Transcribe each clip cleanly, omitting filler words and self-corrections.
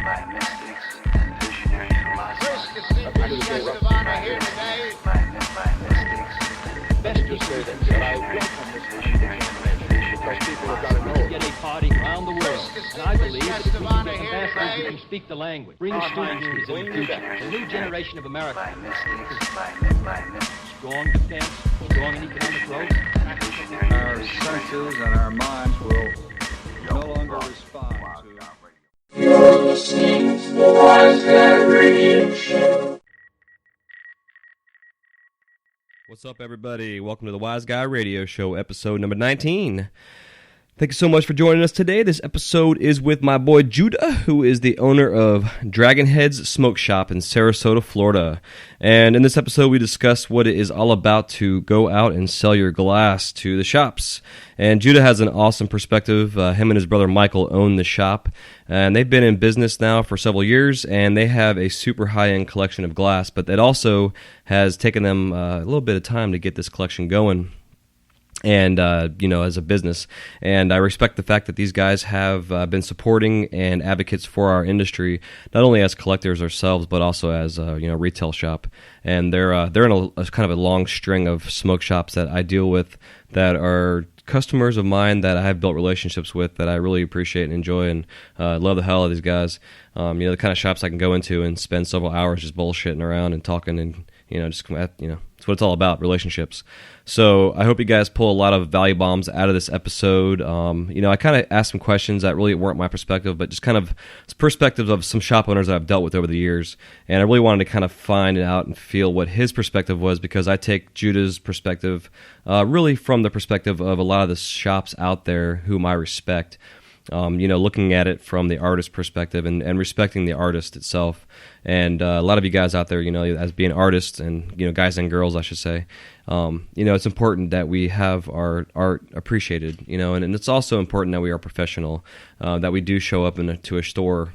Speak the language. Bring students to the future. The new generation of America. Strong defense, strong in economic growth. Our senses and our minds will no longer respond to... You're listening to the Wise Guy Radio Show. What's up, everybody? Welcome to the Wise Guy Radio Show, episode number 19. Thank you so much for joining us today. This episode is with my boy Judeh, who is the owner of Headz SmokeShop in Sarasota, Florida. And in this episode, we discuss what it is all about to go out and sell your glass to the shops. And Judeh has an awesome perspective. Him and his brother Michael own the shop, and they've been in business now for several years, and they have a super high-end collection of glass, but it also has taken them a little bit of time to get this collection going. And, as a business. And I respect the fact that these guys have been supporting and advocates for our industry, not only as collectors ourselves, but also as a retail shop. And they're in a kind of a long string of smoke shops that I deal with that are customers of mine that I have built relationships with that I really appreciate and enjoy, and love the hell out of these guys. The kind of shops I can go into and spend several hours just bullshitting around and talking and, it's what it's all about, relationships. So I hope you guys pull a lot of value bombs out of this episode. I kind of asked some questions that really weren't my perspective, but just kind of perspectives of some shop owners that I've dealt with over the years. And I really wanted to kind of find out and feel what his perspective was, because I take Judah's perspective really from the perspective of a lot of the shops out there whom I respect. Looking at it from the artist perspective and respecting the artist itself. And a lot of you guys out there, as being artists and, guys and girls, I should say, it's important that we have our art appreciated, and it's also important that we are professional, that we do show up into a store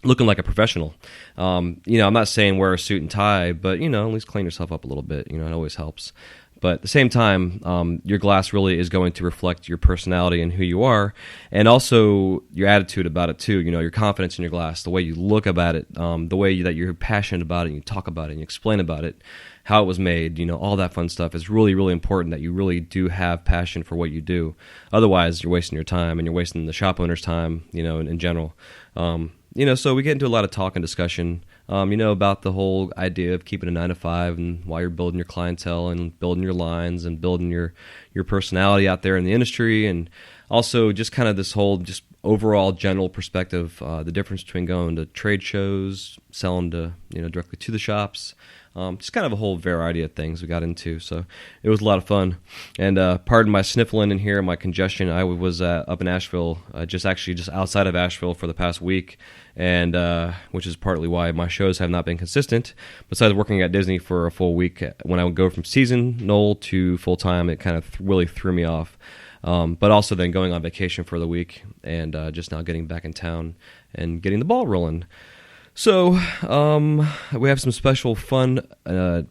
looking like a professional. I'm not saying wear a suit and tie, but, at least clean yourself up a little bit. It always helps. But at the same time, your glass really is going to reflect your personality and who you are, and also your attitude about it too. Your confidence in your glass, the way you look about it, the way that you're passionate about it, and you talk about it, and you explain about it, how it was made, all that fun stuff is really, really important, that you really do have passion for what you do. Otherwise, you're wasting your time, and you're wasting the shop owner's time, in general. So we get into a lot of talk and discussion, about the whole idea of keeping a 9-to-5 and why you're building your clientele and building your lines and building your personality out there in the industry, and also just kind of this whole just overall general perspective, the difference between going to trade shows, selling to directly to the shops. Just kind of a whole variety of things we got into, so it was a lot of fun. And pardon my sniffling in here, my congestion. I was up in Asheville, just outside of Asheville for the past week, and which is partly why my shows have not been consistent. Besides working at Disney for a full week, when I would go from seasonal to full time, it kind of really threw me off. But also then going on vacation for the week, and just now getting back in town and getting the ball rolling. So, we have some special fun,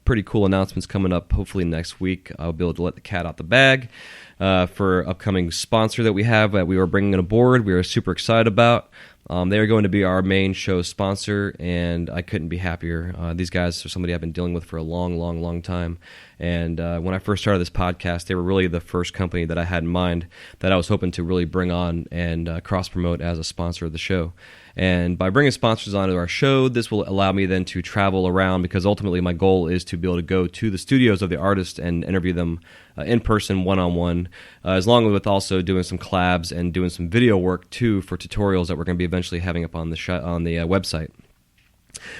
pretty cool announcements coming up hopefully next week. I'll be able to let the cat out the bag for upcoming sponsor that we have that we are bringing aboard. We are super excited about. They are going to be our main show sponsor, and I couldn't be happier. These guys are somebody I've been dealing with for a long, long, long time. And when I first started this podcast, they were really the first company that I had in mind that I was hoping to really bring on and cross-promote as a sponsor of the show. And by bringing sponsors onto our show, this will allow me then to travel around, because ultimately my goal is to be able to go to the studios of the artist and interview them in person, one-on-one, as long with also doing some collabs and doing some video work too for tutorials that we're going to be eventually having up on the website.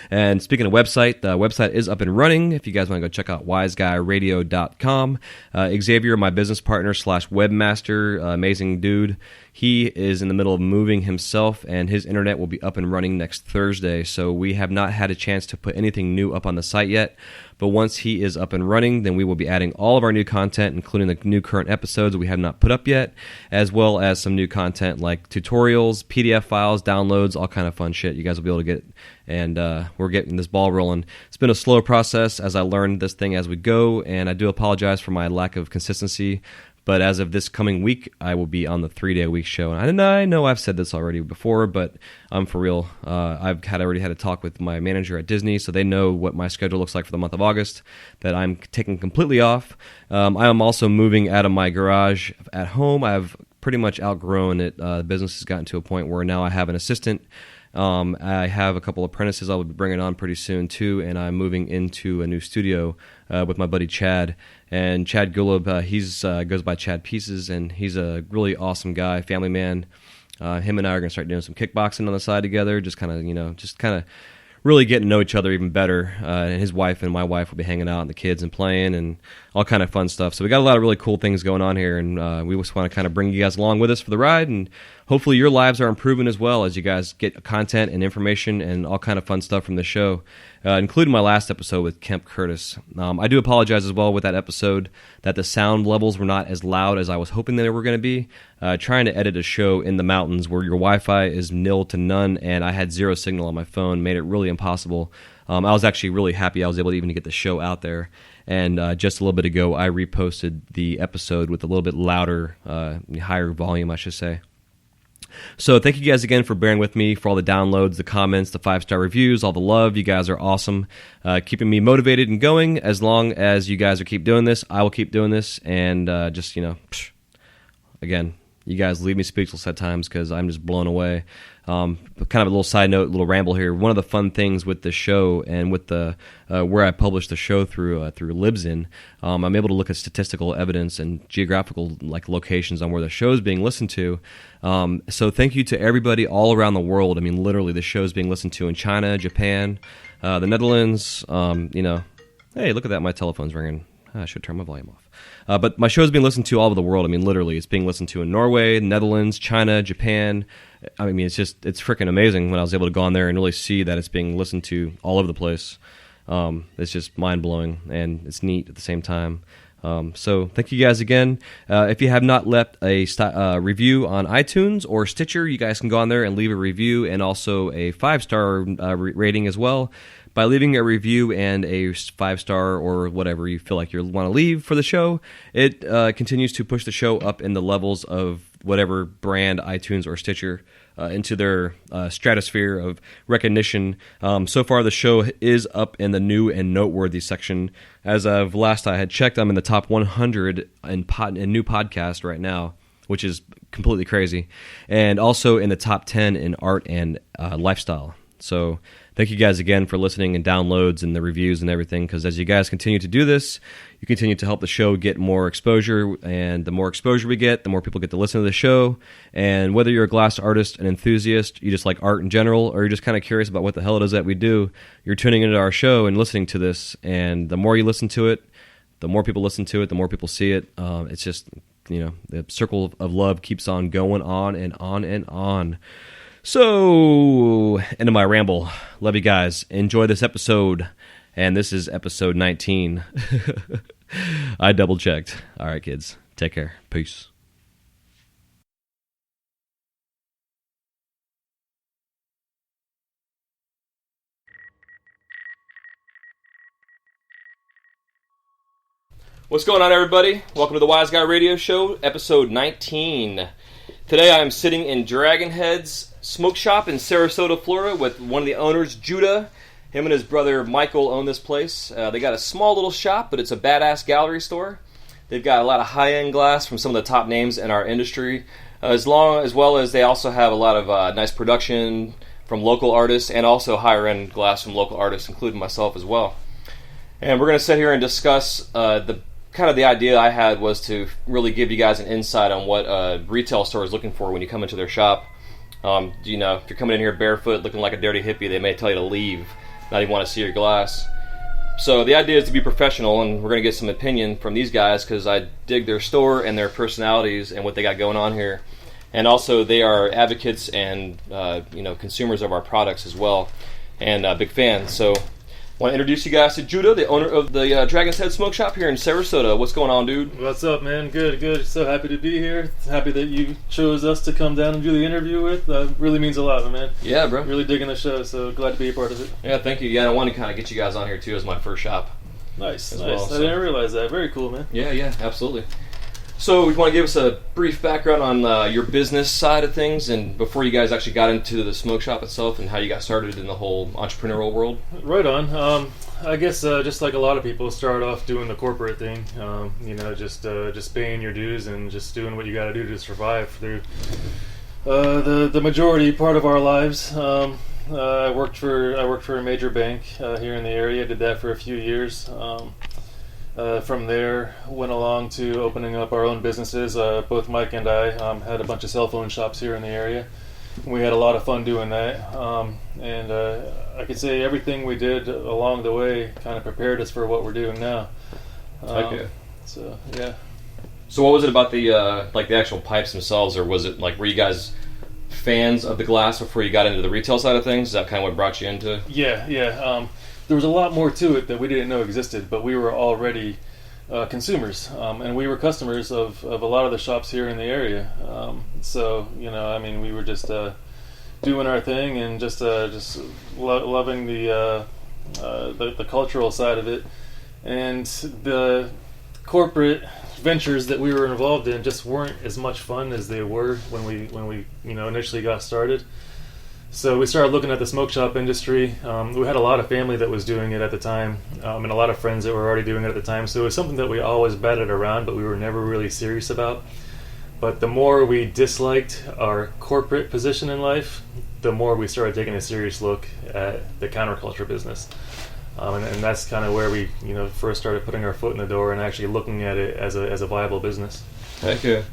And speaking of website, the website is up and running. If you guys want to go check out wiseguyradio.com. Xavier, my business partner / webmaster, amazing dude, he is in the middle of moving himself, and his internet will be up and running next Thursday. So we have not had a chance to put anything new up on the site yet. But once he is up and running, then we will be adding all of our new content, including the new current episodes we have not put up yet, as well as some new content like tutorials, PDF files, downloads, all kind of fun shit you guys will be able to get. And we're getting this ball rolling. It's been a slow process as I learned this thing as we go, and I do apologize for my lack of consistency. But as of this coming week, I will be on the 3-day-a-week show. And I know I've said this already before, but I'm for real. I've already had a talk with my manager at Disney, so they know what my schedule looks like for the month of August, that I'm taking completely off. I am also moving out of my garage at home. I've pretty much outgrown it. The business has gotten to a point where now I have an assistant. I have a couple apprentices I'll be bringing on pretty soon too, and I'm moving into a new studio with my buddy Chad. And Chad Gulab, he's goes by Chad Pieces, and he's a really awesome guy, family man. Him and I are going to start doing some kickboxing on the side together, just kind of really getting to know each other even better. And his wife and my wife will be hanging out, and the kids and playing and all kind of fun stuff. So we got a lot of really cool things going on here, and we just want to kind of bring you guys along with us for the ride, and hopefully your lives are improving as well as you guys get content and information and all kind of fun stuff from the show, including my last episode with Kemp Curtis. I do apologize as well with that episode that the sound levels were not as loud as I was hoping they were going to be. Trying to edit a show in the mountains where your Wi-Fi is nil to none, and I had zero signal on my phone, made it really impossible. I was actually really happy I was able to even get the show out there. And just a little bit ago, I reposted the episode with a little bit louder, higher volume, I should say. So thank you guys again for bearing with me, for all the downloads, the comments, the 5-star reviews, all the love. You guys are awesome, keeping me motivated and going. As long as you guys keep doing this, I will keep doing this. And again, you guys leave me speechless at times because I'm just blown away. Kind of a little side note, a little ramble here. One of the fun things with the show and with the where I publish the show through Libsyn, I'm able to look at statistical evidence and geographical locations on where the show is being listened to. So thank you to everybody all around the world. I mean, literally, the show is being listened to in China, Japan, the Netherlands. Hey, look at that! My telephone's ringing. I should turn my volume off. But my show is being listened to all over the world. I mean, literally, it's being listened to in Norway, Netherlands, China, Japan. I mean, it's freaking amazing when I was able to go on there and really see that it's being listened to all over the place. It's just mind-blowing, and it's neat at the same time. So thank you guys again. If you have not left a review on iTunes or Stitcher, you guys can go on there and leave a review and also a 5-star rating as well. By leaving a review and a 5-star or whatever you feel like you want to leave for the show, it continues to push the show up in the levels of whatever brand, iTunes or Stitcher, into their stratosphere of recognition. So far, the show is up in the new and noteworthy section. As of last I had checked, I'm in the top 100 in new podcast right now, which is completely crazy, and also in the top 10 in art and lifestyle. So thank you guys again for listening and downloads and the reviews and everything, because as you guys continue to do this, you continue to help the show get more exposure, and the more exposure we get, the more people get to listen to the show. And whether you're a glass artist, an enthusiast, you just like art in general, or you're just kind of curious about what the hell it is that we do, you're tuning into our show and listening to this, and the more you listen to it, the more people listen to it, the more people see it. It's just, the circle of love keeps on going on and on and on. So, end of my ramble. Love you guys. Enjoy this episode. And this is episode 19. I double-checked. All right, kids. Take care. Peace. What's going on, everybody? Welcome to the Wise Guy Radio Show, episode 19. Today I am sitting in Headz SmokeShop in Sarasota, Florida with one of the owners, Judeh. Him and his brother Michael own this place. They got a small little shop, but it's a badass gallery store. They've got a lot of high-end glass from some of the top names in our industry, as well as they also have a lot of nice production from local artists and also higher-end glass from local artists, including myself as well. And we're going to sit here and discuss the idea I had was to really give you guys an insight on what a retail store is looking for when you come into their shop. If you're coming in here barefoot looking like a dirty hippie, they may tell you to leave, not even want to see your glass. So the idea is to be professional, and we're going to get some opinion from these guys because I dig their store and their personalities and what they got going on here. And also they are advocates and consumers of our products as well, and big fans. So I want to introduce you guys to Judeh, the owner of the Dragon's Head Smoke Shop here in Sarasota. What's going on, dude? What's up, man? Good. So happy to be here. Happy that you chose us to come down and do the interview with. Really means a lot, man. Yeah, bro. Really digging the show, so glad to be a part of it. Yeah, thank you. Yeah, I want to kind of get you guys on here, too, as my first shop. Nice. Well, I didn't realize that. Very cool, man. Yeah, absolutely. So, you want to give us a brief background on your business side of things, and before you guys actually got into the smoke shop itself, and how you got started in the whole entrepreneurial world? Right on. I guess just like a lot of people, start off doing the corporate thing. Just paying your dues and just doing what you got to do to survive through the majority part of our lives. I worked for a major bank here in the area. Did that for a few years. From there, went along to opening up our own businesses. Both Mike and I had a bunch of cell phone shops here in the area. We had a lot of fun doing that. And I could say everything we did along the way kind of prepared us for what we're doing now. Okay. So, yeah. So what was it about the the actual pipes themselves, or was it like, were you guys fans of the glass before you got into the retail side of things? Is that kind of what brought you into? Yeah. There was a lot more to it that we didn't know existed, but we were already consumers, and we were customers of a lot of the shops here in the area. We were just doing our thing and just loving the cultural side of it, and the corporate ventures that we were involved in just weren't as much fun as they were when we initially got started. So we started looking at the smoke shop industry. We had a lot of family that was doing it at the time, and a lot of friends that were already doing it at the time. So it was something that we always batted around, but we were never really serious about. But the more we disliked our corporate position in life, the more we started taking a serious look at the counterculture business. And that's kind of where we first started putting our foot in the door and actually looking at it as a viable business. Heck yeah.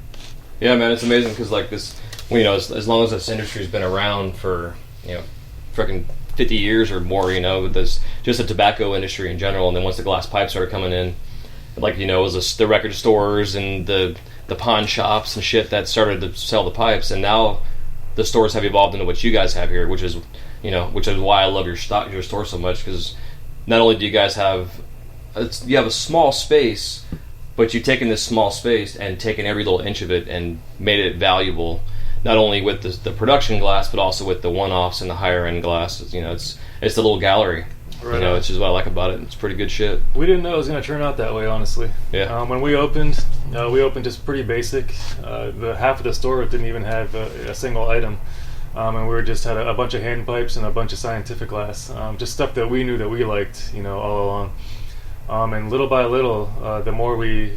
Yeah, man, it's amazing because like this, as long as this industry's been around for, freaking 50 years or more, with this, just the tobacco industry in general, and then once the glass pipes started coming in, it was the record stores and the pawn shops and shit that started to sell the pipes, and now the stores have evolved into what you guys have here, which is why I love your store so much, because not only do you guys have a small space, but you've taken this small space and taken every little inch of it and made it valuable, not only with the production glass, but also with the one-offs and the higher-end glass. It's the little gallery. Right. Which is what I like about it. It's pretty good shit. We didn't know it was going to turn out that way, honestly. Yeah. When we opened just pretty basic. The half of the store didn't even have a single item. And we just had a bunch of hand pipes and a bunch of scientific glass. Just stuff that we knew that we liked, all along. And little by little, the more we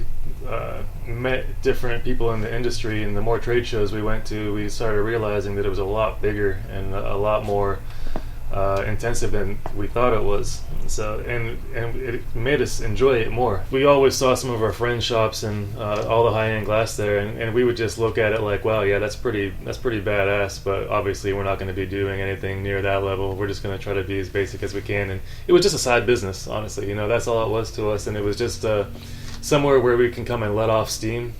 met different people in the industry and the more trade shows we went to, we started realizing that it was a lot bigger and a lot more intensive than we thought it was. So and it made us enjoy it more. We always saw some of our friends' shops and all the high-end glass there, and we would just look at it like, wow, yeah, that's pretty badass, but obviously we're not going to be doing anything near that level. We're just going to try to be as basic as we can. And it was just a side business, honestly. That's all it was to us, and it was just somewhere where we can come and let off steam,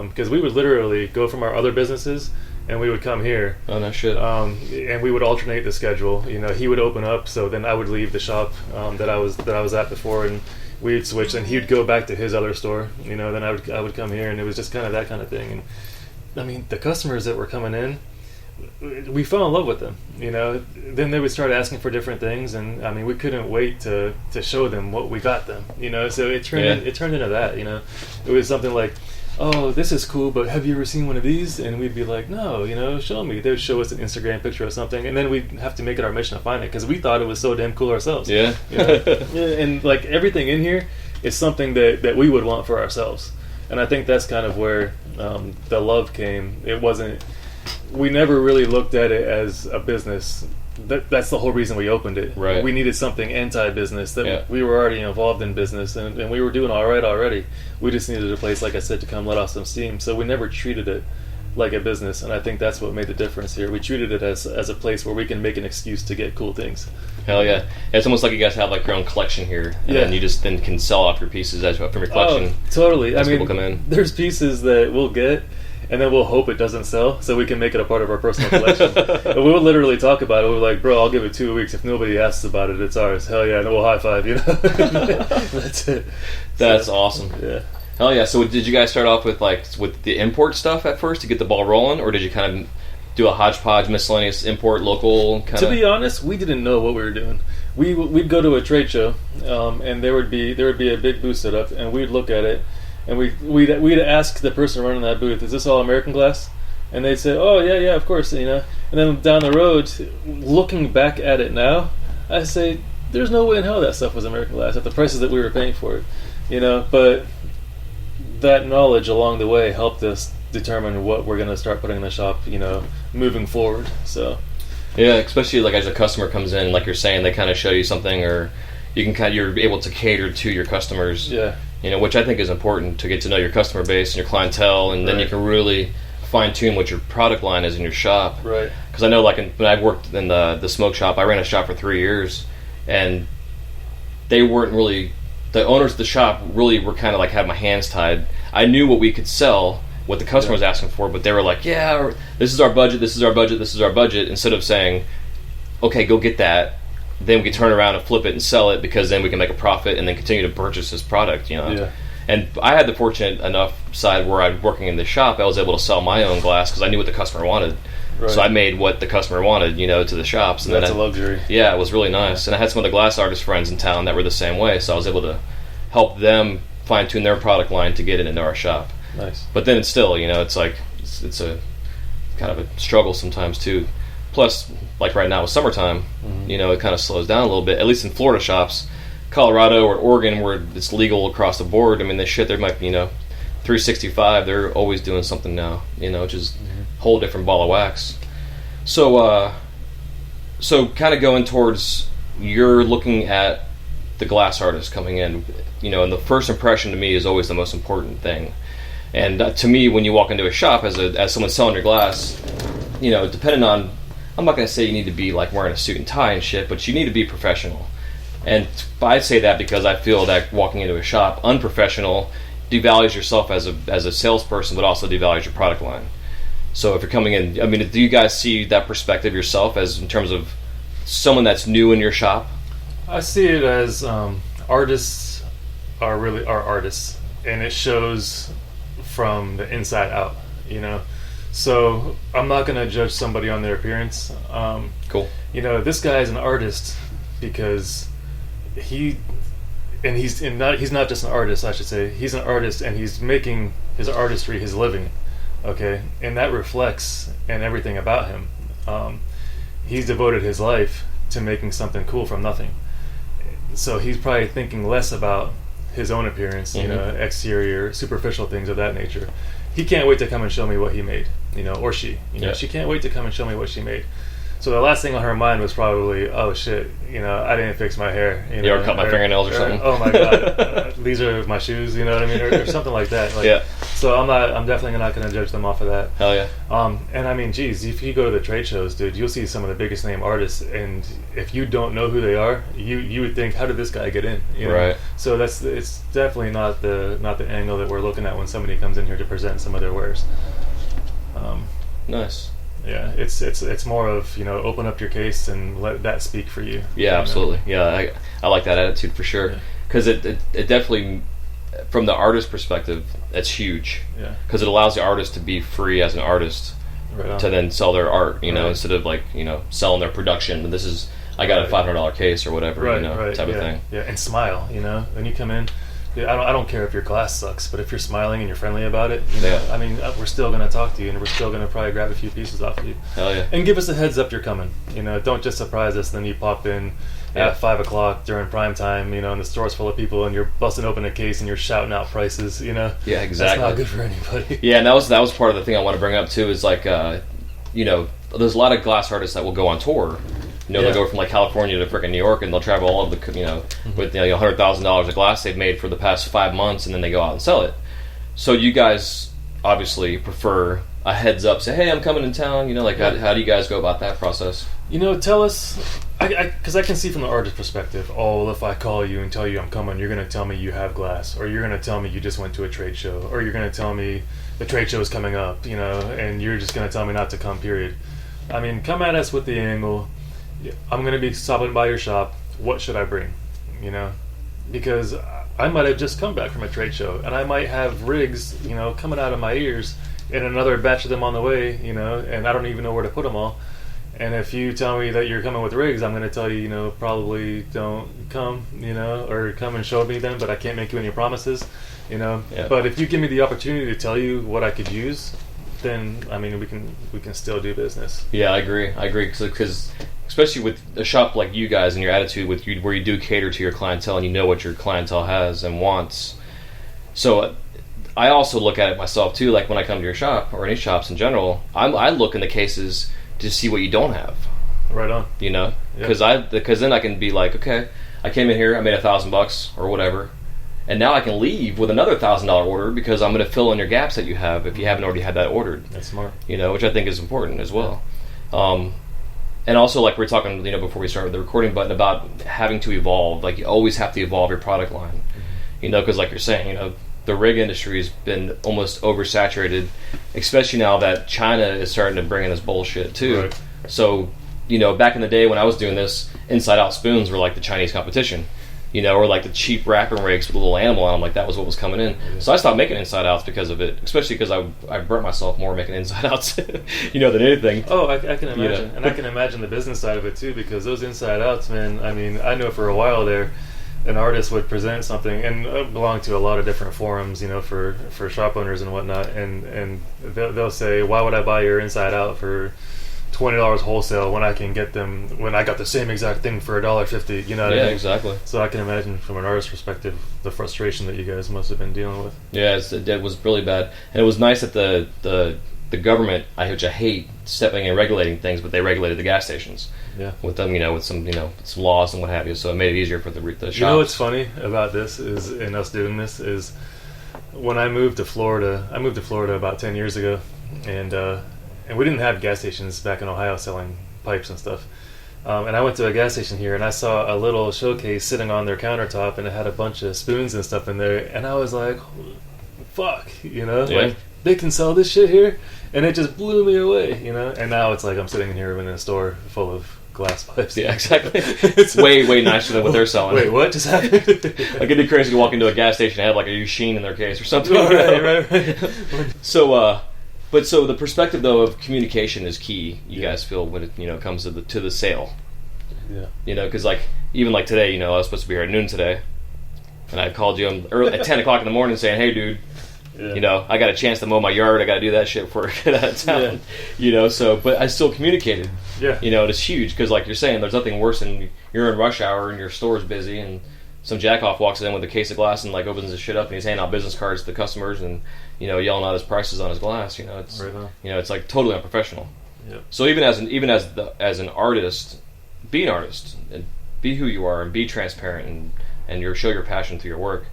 because we would literally go from our other businesses and we would come here. Oh, no shit. And we would alternate the schedule. He would open up, so then I would leave the shop that I was at before, and we'd switch, and he'd go back to his other store. Then I would come here, and it was just kind of that kind of thing. And the customers that were coming in, we fell in love with them. Then they would start asking for different things, and we couldn't wait to show them what we got them. So it turned into that. It was something like, oh, this is cool, but have you ever seen one of these? And we'd be like, no, show me. They would show us an Instagram picture of something, and then we'd have to make it our mission to find it, because we thought it was so damn cool ourselves. Yeah. And like everything in here is something that we would want for ourselves. And I think that's kind of where the love came. We never really looked at it as a business. That's the whole reason we opened it. Right. We needed something anti-business. We were already involved in business, and we were doing all right already. We just needed a place, like I said, to come let off some steam. So we never treated it like a business, and I think that's what made the difference here. We treated it as a place where we can make an excuse to get cool things. Hell yeah. It's almost like you guys have like your own collection here, and then you just then can sell off your pieces from your collection. Oh, totally. As people come in. There's pieces that we'll get, and then we'll hope it doesn't sell, so we can make it a part of our personal collection. But we would literally talk about it. We're like, bro, I'll give it 2 weeks. If nobody asks about it, it's ours. Hell yeah, and we'll high five, That's it. That's awesome. Yeah. Hell yeah. So did you guys start off with the import stuff at first to get the ball rolling, or did you kind of do a hodgepodge, miscellaneous import, local kind of? To be honest, we didn't know what we were doing. We'd go to a trade show, and there would be a big booth set up, and we'd look at it, And we'd ask the person running that booth, "Is this all American glass?" And they'd say, "Oh yeah, of course," you know. And then down the road, looking back at it now, I say, "There's no way in hell that stuff was American glass at the prices that we were paying for it," you know. But that knowledge along the way helped us determine what we're going to start putting in the shop, you know, moving forward. So yeah, especially like as a customer comes in, like you're saying, they kind of show you something, or you're able to cater to your customers. Yeah, you know, which I think is important to get to know your customer base and your clientele, and then you can really fine tune what your product line is in your shop. Right. Because I know, like when I worked in the smoke shop, I ran a shop for 3 years, and they weren't really, the owners of the shop really were kind of like had my hands tied. I knew what we could sell, what the customer was asking for, but they were like, "Yeah, this is our budget, this is our budget, this is our budget," instead of saying, "Okay, go get that." Then we can turn around and flip it and sell it, because then we can make a profit and then continue to purchase this product, you know. Yeah. And I had the fortunate enough side where I was working in the shop, I was able to sell my own glass because I knew what the customer wanted. Right. So I made what the customer wanted, you know, to the shops. And That's then a luxury. Yeah, it was really nice. And I had some of the glass artist friends in town that were the same way, so I was able to help them fine tune their product line to get it into our shop. Nice. But then it's still, you know, it's like it's a kind of a struggle sometimes too. Plus, like right now with summertime, you know, it kind of slows down a little bit. At least in Florida shops, Colorado or Oregon, where it's legal across the board. I mean, there might be, you know, 365. They're always doing something now, you know, which is a whole different ball of wax. So, so kind of going towards, you're looking at the glass artist coming in, you know, and the first impression to me is always the most important thing. And to me, when you walk into a shop as someone selling your glass, you know, depending on, I'm not going to say you need to be like wearing a suit and tie and shit, but you need to be professional. And I say that because I feel that walking into a shop unprofessional devalues yourself as a salesperson, but also devalues your product line. So if you're coming in, I mean, do you guys see that perspective yourself as in terms of someone that's new in your shop? I see it as artists are artists, and it shows from the inside out, you know. So I'm not going to judge somebody on their appearance. Cool. You know, this guy is an artist because he's not just an artist, I should say. He's an artist, and he's making his artistry his living. Okay, and that reflects in everything about him. He's devoted his life to making something cool from nothing. So he's probably thinking less about his own appearance, you know, exterior, superficial things of that nature. He can't wait to come and show me what he made, you know, or she. You know, she can't wait to come and show me what she made. So the last thing on her mind was probably, "Oh shit, you know, I didn't fix my hair. You know, or cut my fingernails or something. Oh my god, these are my shoes. You know what I mean, or something like that. Like, so I'm definitely not going to judge them off of that. Hell yeah. And I mean, geez, if you go to the trade shows, dude, you'll see some of the biggest name artists, and if you don't know who they are, you would think, how did this guy get in? You know? Right. So it's definitely not the angle that we're looking at when somebody comes in here to present some of their wares. Nice. Yeah, it's more of, you know, open up your case and let that speak for you. Yeah, absolutely. Yeah, I like that attitude for sure, because it definitely, from the artist perspective, that's huge. Yeah, because it allows the artist to be free as an artist, to then sell their art. You know, instead of like, you know, selling their production. This is, I got a $500 case or whatever, you know, type of thing. Yeah, and smile. You know, when you come in. I don't care if your glass sucks, but if you're smiling and you're friendly about it, you know, I mean, we're still going to talk to you, and we're still going to probably grab a few pieces off of you. Hell yeah. And give us a heads up you're coming. You know, don't just surprise us, then you pop in at 5 o'clock during prime time, you know, and the store's full of people, and you're busting open a case and you're shouting out prices, you know. Yeah, exactly. That's not good for anybody. Yeah, and that was part of the thing I want to bring up, too, is like, you know, there's a lot of glass artists that will go on tour. You know, they'll go from like California to freaking New York, and they'll travel all of the, you know, with, you know, $100,000 of glass they've made for the past 5 months, and then they go out and sell it. So you guys obviously prefer a heads up, say, "Hey, I'm coming in town." You know, like how do you guys go about that process? You know, tell us, because I can see from the artist perspective. Oh, well, if I call you and tell you I'm coming, you're going to tell me you have glass, or you're going to tell me you just went to a trade show, or you're going to tell me the trade show is coming up, you know, and you're just going to tell me not to come. Period. I mean, come at us with the angle. I'm going to be stopping by your shop. What should I bring? You know, because I might have just come back from a trade show, and I might have rigs, you know, coming out of my ears, and another batch of them on the way, you know, and I don't even know where to put them all. And if you tell me that you're coming with rigs, I'm going to tell you, probably don't come, or come and show me them, but I can't make you any promises, Yeah. But if you give me the opportunity to tell you what I could use, then, I mean, we can still do business. Yeah, I agree, because especially with a shop like you guys and your attitude with you, where you do cater to your clientele and you know what your clientele has and wants. So I also look at it myself too, like when I come to your shop, or any shops in general, I look in the cases to see what you don't have. Right on. Because then I can be like, okay, I came in here, I made $1,000 or whatever, and now I can leave with another $1,000 order because I'm going to fill in your gaps that you have if you haven't already had that ordered. That's smart. Which I think is important as well. And also, like we were talking, before we started the recording button, about having to evolve. Like, you always have to evolve your product line. Because like you're saying, the rig industry has been almost oversaturated, especially now that China is starting to bring in this bullshit too. Right. So, back in the day when I was doing this, inside out spoons were like the Chinese competition, or like the cheap wrapping rigs with a little animal on them, like that was what was coming in. Yeah. So I stopped making inside outs because of it, especially because I burnt myself more making inside outs, than anything. Oh, I can imagine. And I can imagine the business side of it too, because those inside outs, man, I mean, I know for a while there, an artist would present something, and I belong to a lot of different forums, for shop owners and whatnot, and they'll say, why would I buy your inside out for $20 wholesale when I can get them, when I got the same exact thing for $1.50, you know what I mean? Exactly. So I can imagine from an artist's perspective the frustration that you guys must have been dealing with. Yeah, it was really bad, and it was nice that the government, which I hate stepping in and regulating things, but they regulated the gas stations. Yeah. With them, with some laws and what have you, so it made it easier for the shops. You know what's funny about this is, and us doing this, is when I moved to Florida about 10 years ago, and we didn't have gas stations back in Ohio selling pipes and stuff. And I went to a gas station here, and I saw a little showcase sitting on their countertop, and it had a bunch of spoons and stuff in there, and I was like, fuck, like, they can sell this shit here? And it just blew me away, And now it's like I'm sitting in here in a store full of glass pipes. Yeah, exactly. It's way nicer than what they're selling. Wait, what just happened? Like, it'd be crazy to walk into a gas station and have like a Usheen in their case or something. Oh, right. So, so the perspective though of communication is key. You guys feel when it comes to the sale. Yeah. Because like even like today, I was supposed to be here at noon today, and I called you early at 10 o'clock in the morning saying, "Hey, dude." Yeah. I got a chance to mow my yard. I got to do that shit before I get out of town. Yeah. So, but I still communicated. Yeah. It's huge because, like you're saying, there's nothing worse than you're in rush hour and your store's busy and some jackoff walks in with a case of glass and like opens his shit up and he's handing out business cards to the customers and yelling out his prices on his glass. It's right on. It's like totally unprofessional. Yeah. So even as an artist, be an artist and be who you are and be transparent and show your passion through your work,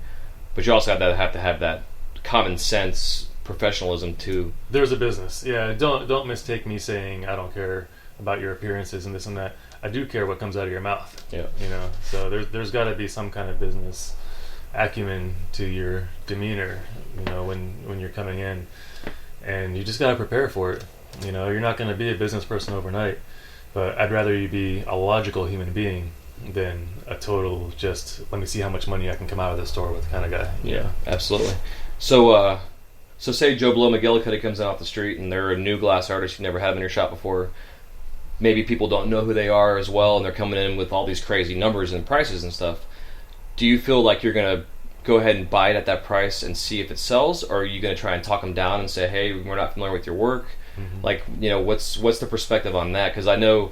but you also have to have that common sense professionalism too. There's a business. Yeah, don't mistake me saying I don't care about your appearances and this and that. I do care what comes out of your mouth. Yeah. So there's got to be some kind of business acumen to your demeanor, when you're coming in, and you just got to prepare for it. You're not going to be a business person overnight, but I'd rather you be a logical human being than a total just let me see how much money I can come out of this store with kind of guy. Yeah, absolutely. So say Joe Blow McGillicuddy comes in off the street and they're a new glass artist you've never had in your shop before. Maybe people don't know who they are as well, and they're coming in with all these crazy numbers and prices and stuff. Do you feel like you're going to go ahead and buy it at that price and see if it sells, or are you going to try and talk them down and say, hey, we're not familiar with your work? Mm-hmm. Like, what's the perspective on that? Because I know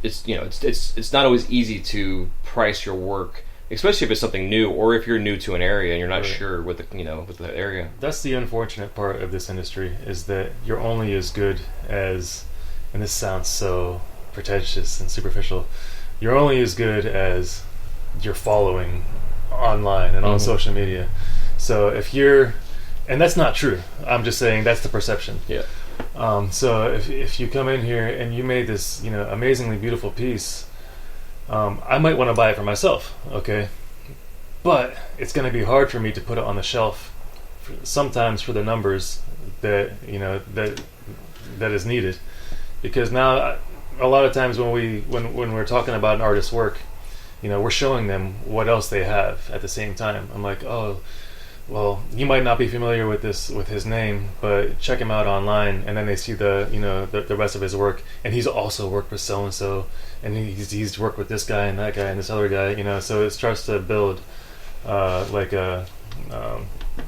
it's not always easy to price your work, especially if it's something new, or if you're new to an area and you're not sure with the area. That's the unfortunate part of this industry, is that you're only as good as, and this sounds so pretentious and superficial, you're only as good as your following online and on social media. So and that's not true. I'm just saying that's the perception. Yeah. So if you come in here and you made this, amazingly beautiful piece, I might want to buy it for myself, okay? But it's going to be hard for me to put it on the shelf, sometimes for the numbers that that is needed, because now a lot of times when we're talking about an artist's work, we're showing them what else they have at the same time. I'm like, oh, well, you might not be familiar with his name, but check him out online, and then they see the rest of his work, and he's also worked with so and so, and he's worked with this guy and that guy and this other guy, so it starts to build like a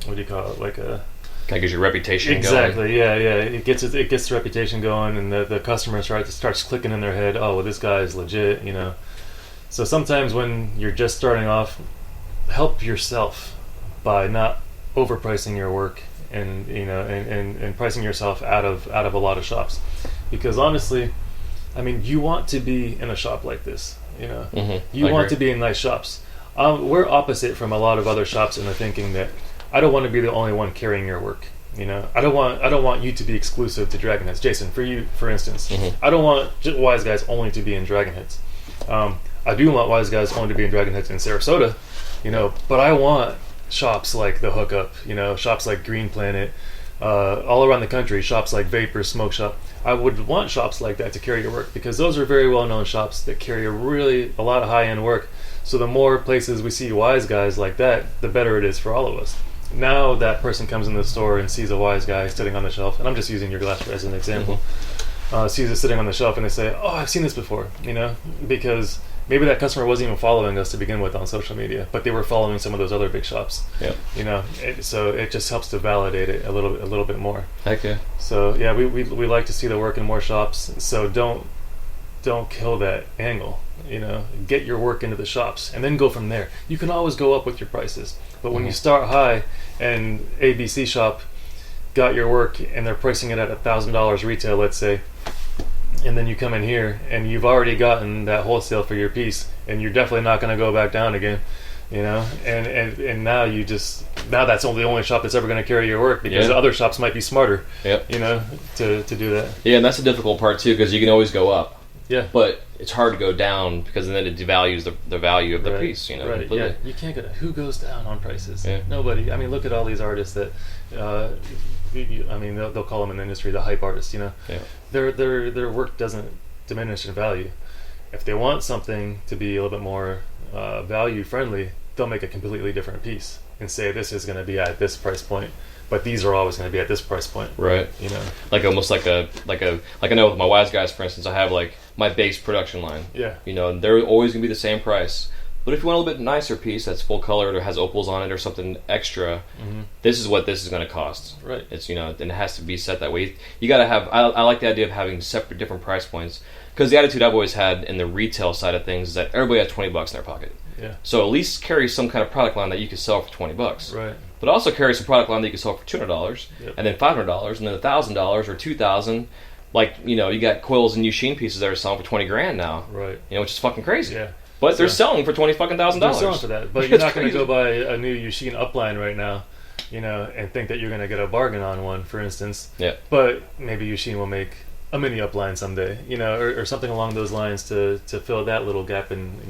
what do you call it, like a kind of gives your reputation exactly going. Yeah, it gets the reputation going, and the customer starts clicking in their head, oh well, this guy is legit, So sometimes when you're just starting off, help yourself by not overpricing your work and and pricing yourself out of a lot of shops, because honestly, I mean, you want to be in a shop like this, you want to be in nice shops. We're opposite from a lot of other shops in the thinking that I don't want to be the only one carrying your work. I don't want you to be exclusive to Dragon Heads. Jason, for you, for instance, I don't want Wise Guys only to be in Dragon Heads. I do want Wise Guys only to be in Dragon Heads in Sarasota, but I want shops like The Hookup, shops like Green Planet, all around the country, shops like Vapor, SmokeShop. I would want shops like that to carry your work, because those are very well-known shops that carry a lot of high-end work. So the more places we see Wise Guys like that, the better it is for all of us. Now that person comes in the store and sees a Wise Guy sitting on the shelf, and I'm just using your glass as an example, sees it sitting on the shelf, and they say, oh, I've seen this before, because maybe that customer wasn't even following us to begin with on social media, but they were following some of those other big shops. Yeah. So it just helps to validate it a little bit more. Heck yeah. So yeah, we like to see the work in more shops. So don't kill that angle. Get your work into the shops and then go from there. You can always go up with your prices, but when you start high and ABC shop got your work and they're pricing it at $1,000 retail, let's say, and then you come in here and you've already gotten that wholesale for your piece, and you're definitely not going to go back down again, and now that's the only shop that's ever going to carry your work, because the other shops might be smarter, to do that. Yeah, and that's the difficult part too, because you can always go up. Yeah, but it's hard to go down, because then it devalues the value of the piece. Right. Completely. Yeah, you can't go. Who goes down on prices? Yeah. Nobody. I mean, look at all these artists that. They'll call them in the industry the hype artists. Yeah. Their work doesn't diminish in value. If they want something to be a little bit more value friendly, they'll make a completely different piece and say this is going to be at this price point, but these are always going to be at this price point. Right. Like almost like I know with my Wise Guys, for instance, I have like my base production line. Yeah. And they're always going to be the same price. But if you want a little bit nicer piece that's full colored or has opals on it or something extra, this is what this is going to cost. Right. It's and it has to be set that way. You got to have. I like the idea of having separate different price points, because the attitude I've always had in the retail side of things is that everybody has $20 in their pocket. Yeah. So at least carry some kind of product line that you can sell for $20. Right. But also carry some product line that you can sell for $200, and then $500, and then $1,000 or $2,000. Like you got coils and Yushin pieces that are selling for $20,000 now. Right. Which is fucking crazy. Yeah. But they're selling for $20,000. They're selling for that, but you're not going to go buy a new Yushin upline right now, and think that you're going to get a bargain on one, for instance. Yeah. But maybe Yushin will make a mini upline someday, or something along those lines to fill that little gap in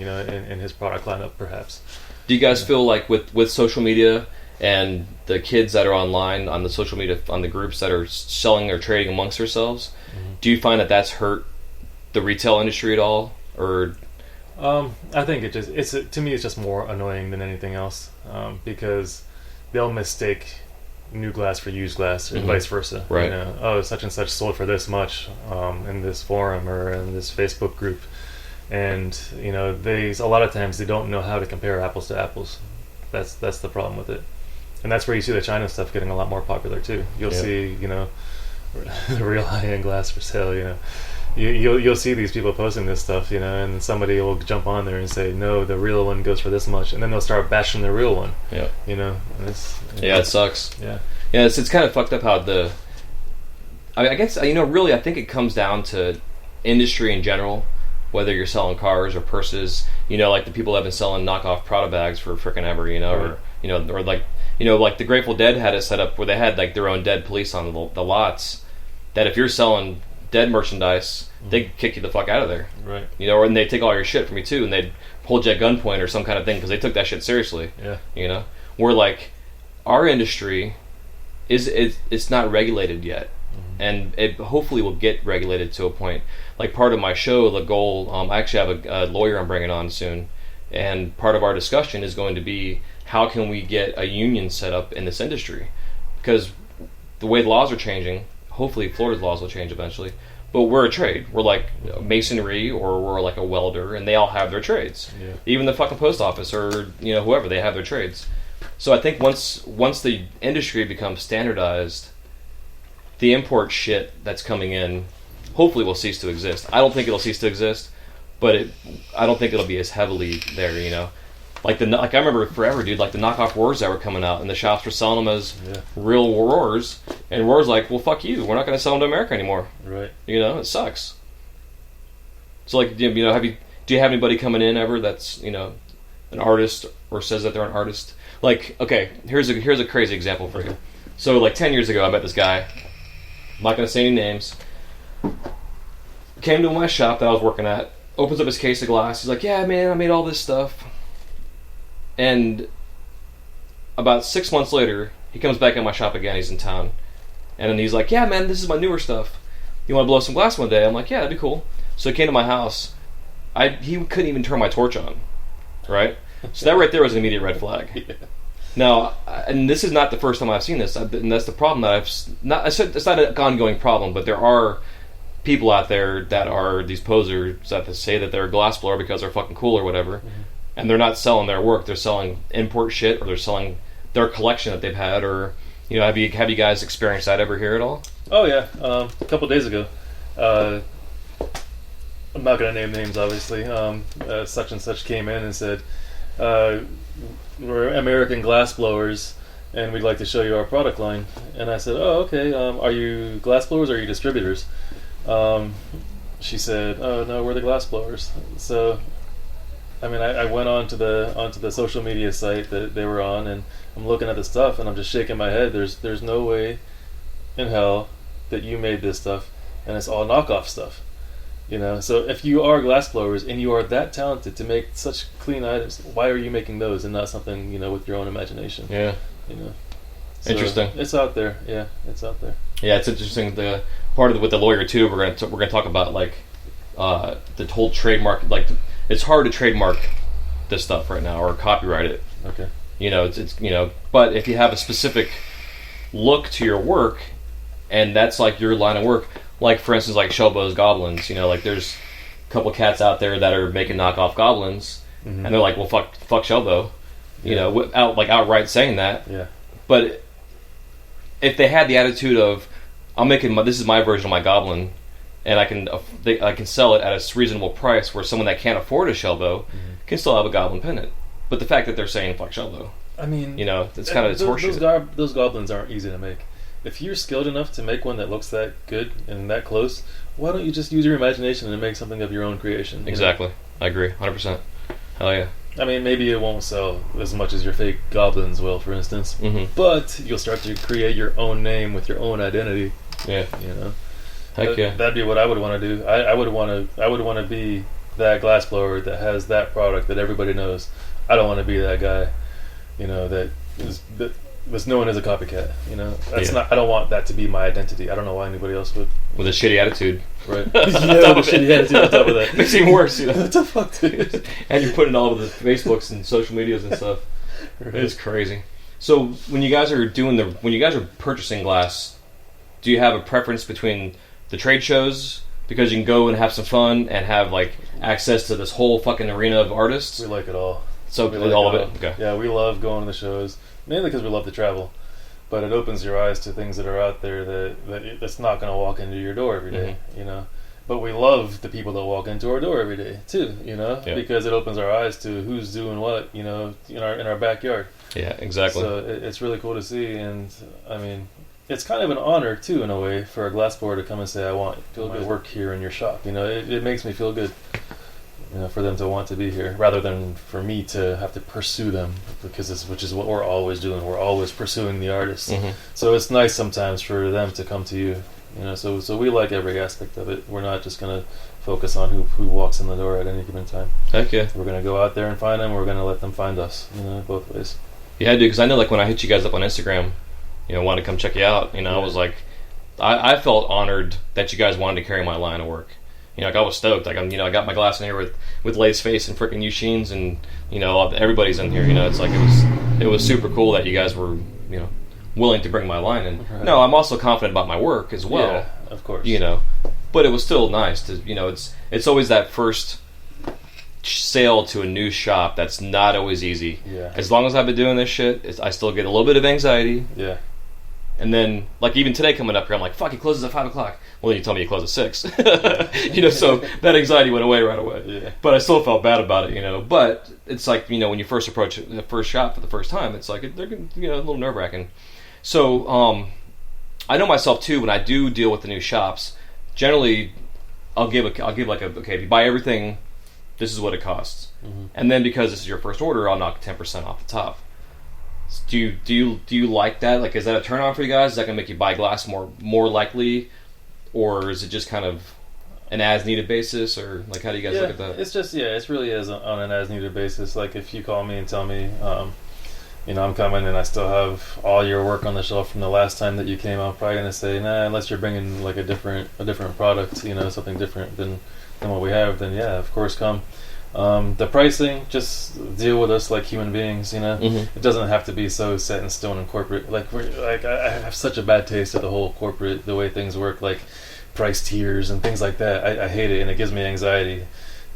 his product lineup, perhaps. Do you guys feel like with social media and the kids that are online on the social media, on the groups that are selling or trading amongst themselves, do you find that that's hurt the retail industry at all, or? I think to me it's just more annoying than anything else, because they'll mistake new glass for used glass, and vice versa. Right. Such and such sold for this much in this forum or in this Facebook group, and a lot of times they don't know how to compare apples to apples. That's the problem with it, and that's where you see the China stuff getting a lot more popular too. You'll see real high-end glass for sale. You'll see these people posting this stuff, and somebody will jump on there and say, no, the real one goes for this much, and then they'll start bashing the real one. Yeah. And it sucks. Yeah. Yeah, it's kind of fucked up how I guess, really, I think it comes down to industry in general, whether you're selling cars or purses, like the people that have been selling knockoff Prada bags for frickin' ever, or like the Grateful Dead had it set up where they had like their own dead police on the lots, that if you're selling dead merchandise, they'd kick you the fuck out of there. Right. And they'd take all your shit from you too, and they'd hold you at gunpoint or some kind of thing, because they took that shit seriously. Yeah. Where like our industry it's not regulated yet, and it hopefully will get regulated to a point. Like part of my show, the goal, I actually have a lawyer I'm bringing on soon, and part of our discussion is going to be how can we get a union set up in this industry? Because the way the laws are changing, hopefully Florida's laws will change eventually, but we're a trade. We're like masonry, or we're like a welder, and they all have their trades. Yeah. Even the fucking post office, or whoever, they have their trades. So I think once the industry becomes standardized, the import shit that's coming in hopefully will cease to exist. I don't think it'll cease to exist, but I don't think it'll be as heavily there, Like I remember forever, dude, like the knockoff roars that were coming out, and the shops were selling them as real roars, and roars like, well, fuck you, we're not going to sell them to America anymore. Right. It sucks. So like, do you have anybody coming in ever that's an artist or says that they're an artist? Like, okay, here's a crazy example for you. So like 10 years ago, I met this guy. I'm not going to say any names. Came to my shop that I was working at. Opens up his case of glass. He's like, yeah, man, I made all this stuff. And about 6 months later, he comes back in my shop again. He's in town. And then he's like, yeah, man, this is my newer stuff. You want to blow some glass one day? I'm like, yeah, that'd be cool. So he came to my house. He couldn't even turn my torch on. Right? So that right there was an immediate red flag. Yeah. Now, and this is not the first time I've seen this, and that's the problem that it's not an ongoing problem, but there are people out there that are these posers that say that they're a glassblower because they're fucking cool or whatever, and they're not selling their work, they're selling import shit, or they're selling their collection that they've had, or, have you guys experienced that ever here at all? Oh yeah, a couple days ago, I'm not going to name names obviously, such and such came in and said, we're American glass blowers, and we'd like to show you our product line. And I said, oh, okay, are you glass blowers or are you distributors? She said, oh, no, we're the glass blowers. So, I mean, I went onto the social media site that they were on, and I'm looking at the stuff, and I'm just shaking my head. There's no way in hell that you made this stuff, and it's all knockoff stuff. So if you are glass blowers and you are that talented to make such clean items, why are you making those and not something, with your own imagination? Yeah. So interesting. It's out there. Yeah, it's out there. Yeah, it's interesting. The part of with the lawyer too, we're gonna talk about like the whole trademark. Like, it's hard to trademark this stuff right now or copyright it. Okay. It's but if you have a specific look to your work, and that's like your line of work. Like, for instance, like Shelbo's Goblins, like there's a couple cats out there that are making knockoff goblins, and they're like, well, fuck Shelbo, without like outright saying that. Yeah. But if they had the attitude of, I'm making this is my version of my goblin, and I can sell it at a reasonable price, where someone that can't afford a Shelbo can still have a goblin pennant. But the fact that they're saying fuck Shelbo, I mean, it's kind of horseshit. Those goblins aren't easy to make. If you're skilled enough to make one that looks that good and that close, why don't you just use your imagination and make something of your own creation? Exactly. I agree, 100%. Hell yeah. I mean, maybe it won't sell as much as your fake goblins will, for instance, but you'll start to create your own name with your own identity. Yeah. Heck yeah. That'd be what I would want to do. I would want to be that glassblower that has that product that everybody knows. I don't want to be that guy, that was known as a copycat. That's not. I don't want that to be my identity. I don't know why anybody else would. With a shitty attitude, right? With a shitty attitude on top of that. Makes it even worse. What the fuck, dude? And you're putting all of the Facebooks and social medias and stuff. Right. It's crazy. So when you guys are purchasing glass, do you have a preference between the trade shows, because you can go and have some fun and have like access to this whole fucking arena of artists? We like it all. So we like all of it. Okay. Yeah, we love going to the shows, mainly because we love to travel. But it opens your eyes to things that are out there that's not going to walk into your door every day, But we love the people that walk into our door every day too, because it opens our eyes to who's doing what, in our backyard. Yeah, exactly. So it's really cool to see, and I mean, it's kind of an honor too, in a way, for a glassblower to come and say, "I want my work here in your shop." It makes me feel good. For them to want to be here, rather than for me to have to pursue them, which is what we're always doing. We're always pursuing the artists. So it's nice sometimes for them to come to you. So we like every aspect of it. We're not just gonna focus on who walks in the door at any given time. Heck yeah. We're gonna go out there and find them. We're gonna let them find us. Both ways. Yeah, dude. Because I know, like, when I hit you guys up on Instagram, wanted to come check you out. I was like, I felt honored that you guys wanted to carry my line of work. like I was stoked. Like I got my glass in here with Lay's face and freaking Yushin's, and everybody's in here. It's like it was super cool that you guys were willing to bring my line in. Right. No, I'm also confident about my work as well. Yeah, of course. But it was still nice to it's always that first sale to a new shop that's not always easy. Yeah. As long as I've been doing this shit, I still get a little bit of anxiety. Yeah. And then, like, even today coming up here, I'm like, fuck, it closes at 5 o'clock. Well, then you told me you close at 6. So that anxiety went away right away. Yeah. But I still felt bad about it, But it's like, when you first approach the first shop for the first time, it's like, they're a little nerve-wracking. So, I know myself, too, when I do deal with the new shops, generally, I'll give like okay, if you buy everything, this is what it costs. Mm-hmm. And then because this is your first order, I'll knock 10% off the top. Do you like that? Like, is that a turn on for you guys? Is that gonna make you buy glass more likely, or is it just kind of an as needed basis, or like how do you guys look at that? It's just it really is on an as needed basis. Like if you call me and tell me, I'm coming and I still have all your work on the shelf from the last time that you came, I'm probably gonna say nah, unless you're bringing like a different product, something different than what we have. Then yeah, of course come. The pricing, just deal with us like human beings, Mm-hmm. It doesn't have to be so set in stone in corporate. Like I have such a bad taste of the whole corporate, the way things work, like price tiers and things like that. I hate it, and it gives me anxiety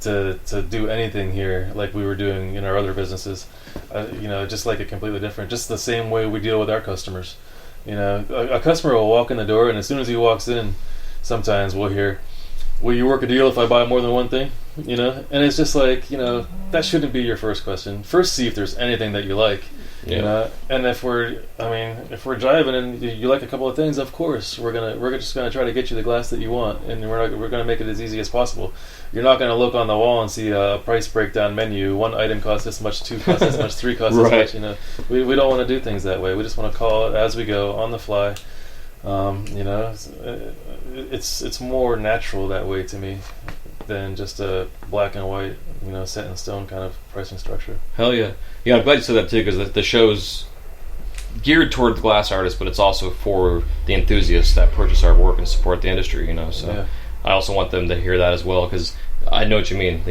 to do anything here like we were doing in our other businesses. Just like it completely different. Just the same way we deal with our customers. A customer will walk in the door, and as soon as he walks in, sometimes we'll hear, will you work a deal if I buy more than one thing? And it's just like, that shouldn't be your first question. First, see if there's anything that you like. Yeah. And if we're jiving and you like a couple of things, of course we're just gonna try to get you the glass that you want, and we're gonna make it as easy as possible. You're not gonna look on the wall and see a price breakdown menu. One item costs this much, two costs this much, three costs right. this much. We don't want to do things that way. We just want to call it as we go on the fly. It's more natural that way to me than just a black and white, set in stone kind of pricing structure. Hell yeah. Yeah, I'm glad you said that too, because the show's geared toward the glass artists, but it's also for the enthusiasts that purchase our work and support the industry, So yeah. I also want them to hear that as well, because I know what you mean.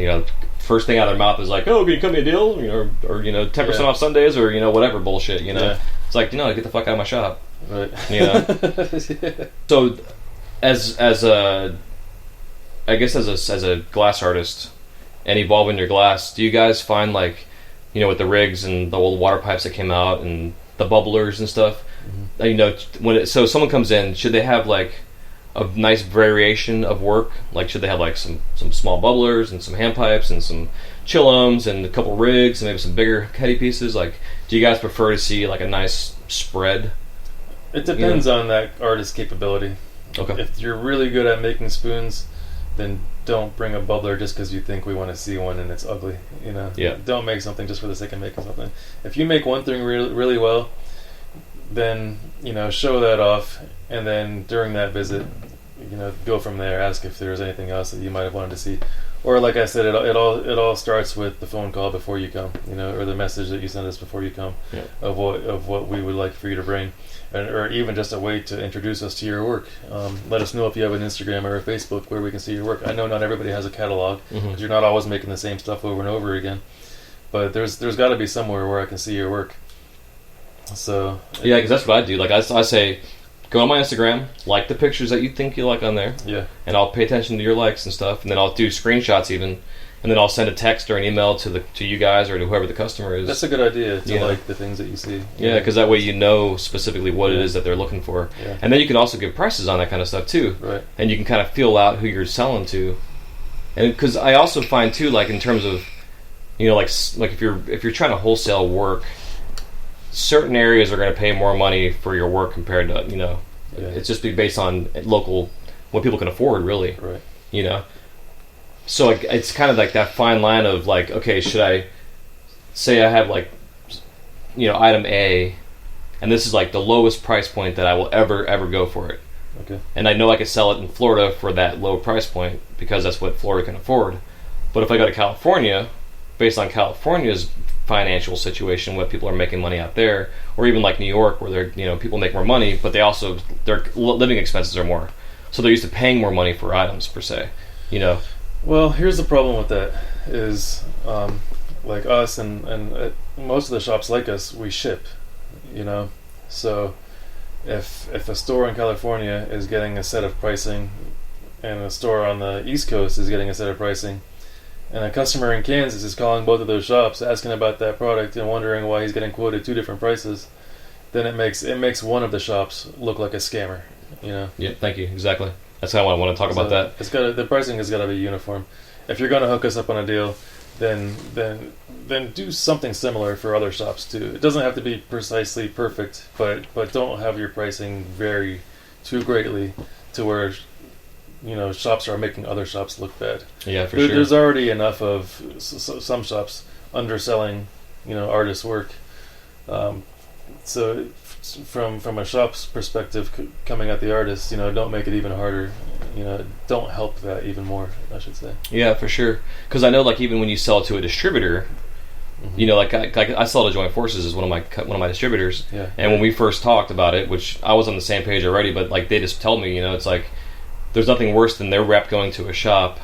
First thing out of their mouth is like, oh, can you cut me a deal? Or 10% off Sundays, or whatever bullshit, Yeah. It's like, get the fuck out of my shop. Right. Yeah. So as a glass artist and evolving your glass, do you guys find like, with the rigs and the old water pipes that came out and the bubblers and stuff, so someone comes in, should they have like a nice variation of work? Like, should they have like some small bubblers and some hand pipes and some chillums and a couple rigs and maybe some bigger heady pieces? Like, do you guys prefer to see like a nice spread? It depends on that artist's capability. Okay. If you're really good at making spoons, then don't bring a bubbler just because you think we want to see one and it's ugly. Yeah. Don't make something just for the sake of making something. If you make one thing really well, then show that off, and then during that visit, go from there. Ask if there's anything else that you might have wanted to see, or like I said, it all starts with the phone call before you come, or the message that you send us before you come, of what we would like for you to bring. Or even just a way to introduce us to your work. Let us know if you have an Instagram or a Facebook where we can see your work. I know not everybody has a catalog, because you're not always making the same stuff over and over again. But there's got to be somewhere where I can see your work. So yeah, because that's what I do. Like I say, go on my Instagram, like the pictures that you think you like on there. Yeah. And I'll pay attention to your likes and stuff, and then I'll do screenshots even. And then I'll send a text or an email to you guys or to whoever the customer is. That's a good idea to like the things that you see. Yeah, because that way you know specifically what it is that they're looking for. Yeah. And then you can also give prices on that kind of stuff too. Right. And you can kind of feel out who you're selling to. And because I also find too, like in terms of, like if you're trying to wholesale work, certain areas are going to pay more money for your work compared to it's just based on local what people can afford really. Right. So it's kind of like that fine line of like, okay, should I say I have like, item A, and this is like the lowest price point that I will ever go for it. Okay. And I know I could sell it in Florida for that low price point because that's what Florida can afford. But if I go to California, based on California's financial situation, what people are making money out there, or even like New York where they're, people make more money, but they also, their living expenses are more. So they're used to paying more money for items per se. You know. Well, here's the problem with that is, like us and most of the shops like us, we ship, you know. So if a store in California is getting a set of pricing and a store on the East Coast is getting a set of pricing, and a customer in Kansas is calling both of those shops asking about that product and wondering why he's getting quoted 2 different prices, then it makes one of the shops look like a scammer, you know. Yeah, thank you. Exactly. That's how I want to talk about that. The pricing has got to be uniform. If you're going to hook us up on a deal, then do something similar for other shops too. It doesn't have to be precisely perfect, but don't have your pricing vary too greatly to where, you know, shops are making other shops look bad. Yeah, for sure. There's already enough of some shops underselling, you know, artists' work. So from a shop's perspective, coming at the artist, you know, don't make it even harder. You know, don't help that even more, I should say. Yeah, for sure. Because I know, like, even when you sell to a distributor, you know, like I sell to Joint Forces as one of my distributors. Yeah. And when we first talked about it, which I was on the same page already, but like they just told me, you know, it's like there's nothing worse than their rep going to a shop,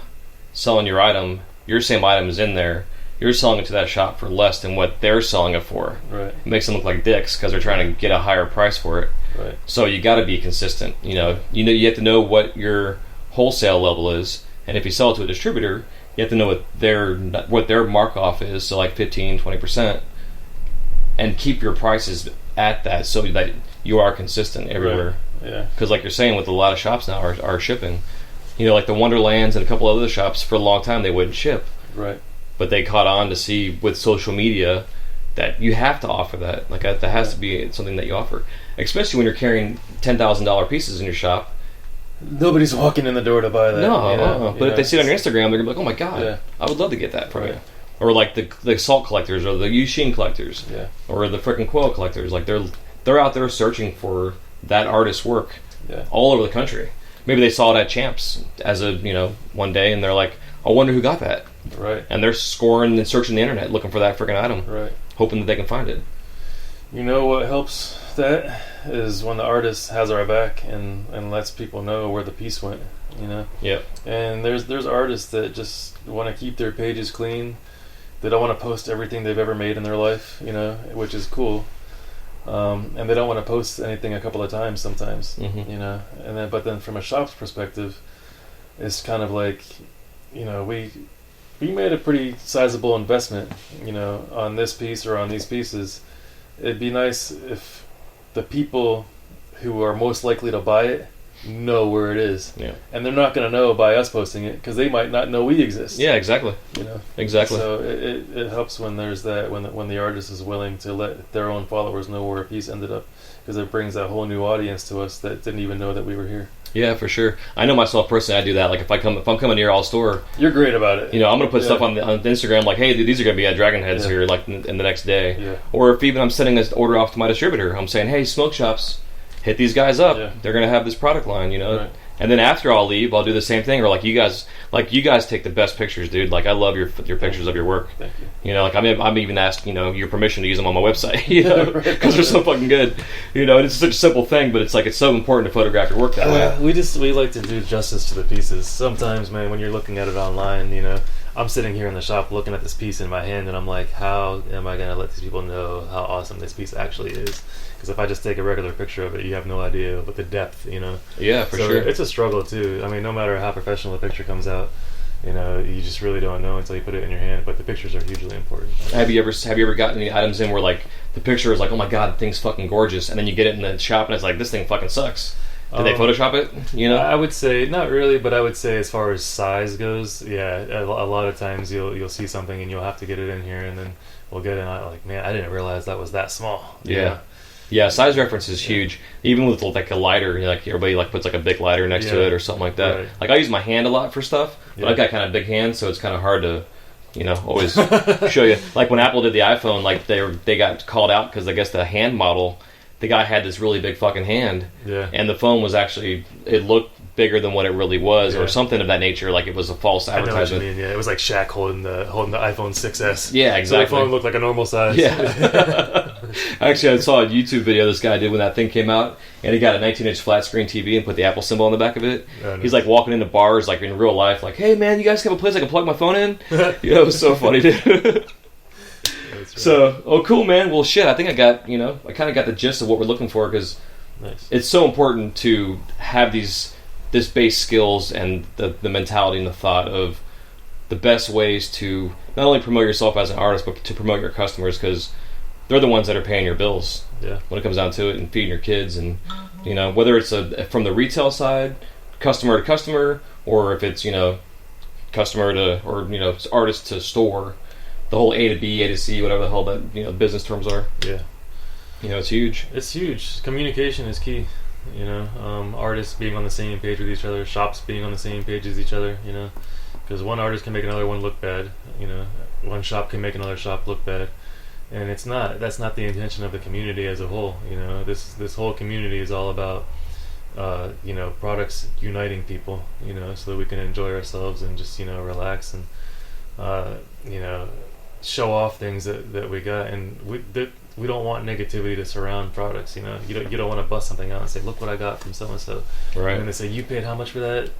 selling your item. Your same item is in there. You're selling it to that shop for less than what they're selling it for. Right. It makes them look like dicks because they're trying to get a higher price for it. Right. So you got to be consistent. You know, you have to know what your wholesale level is, and if you sell it to a distributor, you have to know what their mark off is. So like 15-20%, and keep your prices at that so that you are consistent everywhere. Right. Yeah. Because like you're saying, with a lot of shops now are shipping. You know, like the Wonderlands and a couple other shops for a long time they wouldn't ship. Right. But they caught on to see with social media that you have to offer that. Like that has to be something that you offer, especially when you're carrying $10,000 pieces in your shop. Nobody's walking in the door to buy that. No, you know? But if they see it on your Instagram, they're gonna be like, "Oh my god, I would love to get that from you." Or like the salt collectors, or the Yushin collectors, or the frickin' quill collectors. Like they're out there searching for that artist's work all over the country. Maybe they saw it at Champs as a one day, and they're like, "I wonder who got that." Right. And they're scoring and searching the internet looking for that frickin' item, right? Hoping that they can find it. You know what helps that is when the artist has our back and lets people know where the piece went, you know? Yeah. And there's artists that just want to keep their pages clean. They don't want to post everything they've ever made in their life, you know, which is cool. And they don't want to post anything a couple of times sometimes, you know? But then from a shop's perspective, it's kind of like, you know, we made a pretty sizable investment, you know, on this piece or on these pieces. It'd be nice if the people who are most likely to buy it know where it is. Yeah. And they're not going to know by us posting it because they might not know we exist. Yeah, exactly. You know? Exactly. So it helps when there's that, when the artist is willing to let their own followers know where a piece ended up, because it brings a whole new audience to us that didn't even know that we were here. Yeah, for sure. I know myself personally. I do that. Like if I'm coming to your all store, you're great about it. You know, I'm gonna put stuff on Instagram like, hey, dude, these are gonna be at Dragon Headz here, like in the next day. Yeah. Or if even I'm sending this order off to my distributor, I'm saying, hey, SmokeShops, hit these guys up. Yeah. They're gonna have this product line, you know. Right. And then after I'll leave, I'll do the same thing. Or like you guys take the best pictures, dude. Like I love your pictures of your work. Thank you. You know, like I'm even asked, you know, your permission to use them on my website. You know, because they're so fucking good. You know, and it's such a simple thing, but it's like it's so important to photograph your work that way. We like to do justice to the pieces. Sometimes, man, when you're looking at it online, you know, I'm sitting here in the shop looking at this piece in my hand, and I'm like, how am I gonna let these people know how awesome this piece actually is? Because if I just take a regular picture of it, you have no idea what the depth, you know. Yeah, for sure. It's a struggle too. I mean, no matter how professional the picture comes out, you know, you just really don't know until you put it in your hand. But the pictures are hugely important. Have you ever gotten any items in where like the picture is like, oh my god, the thing's fucking gorgeous, and then you get it in the shop and it's like, this thing fucking sucks. Did they Photoshop it? You know, I would say not really, but I would say as far as size goes, yeah, a lot of times you'll see something and you'll have to get it in here, and then we'll get it. And I'm like, man, I didn't realize that was that small. Yeah. Yeah, size reference is huge. Even with like a lighter, you know, like everybody like puts like a big lighter next to it or something like that. Right. Like I use my hand a lot for stuff, but I've got kind of big hands, so it's kind of hard to, you know, always show you. Like when Apple did the iPhone, like they got called out because I guess the hand model, the guy had this really big fucking hand, and the phone was actually, it looked bigger than what it really was, or something of that nature. Like it was a false advertisement. I know what you mean. Yeah, it was like Shaq holding the iPhone 6S. Yeah, exactly. So the phone looked like a normal size. Yeah. Actually, I saw a YouTube video this guy did when that thing came out, and he got a 19-inch flat screen TV and put the Apple symbol on the back of it. Oh, nice. He's like walking into bars, like in real life, like, "Hey man, you guys have a place I can plug my phone in?" It was so funny, dude. That's right. So, cool, man. Well, shit, I think I kind of got the gist of what we're looking for, because Nice. it's so important to have this base skills and the mentality and the thought of the best ways to not only promote yourself as an artist, but to promote your customers, because they're the ones that are paying your bills when it comes down to it, and feeding your kids, and whether it's from the retail side, customer to customer, or if it's customer to, or artist to store, the whole A to B, A to C, whatever the hell that business terms are. Yeah. It's huge. It's huge. Communication is key. Artists being on the same page with each other, shops being on the same page as each other. Because one artist can make another one look bad. One shop can make another shop look bad, and that's not the intention of the community as a whole. This whole community is all about products uniting people. So that we can enjoy ourselves and just relax and show off things that we got, and we don't want negativity to surround products. You don't want to bust something out and say, look what I got from so and so, Right? And they say, you paid how much for that?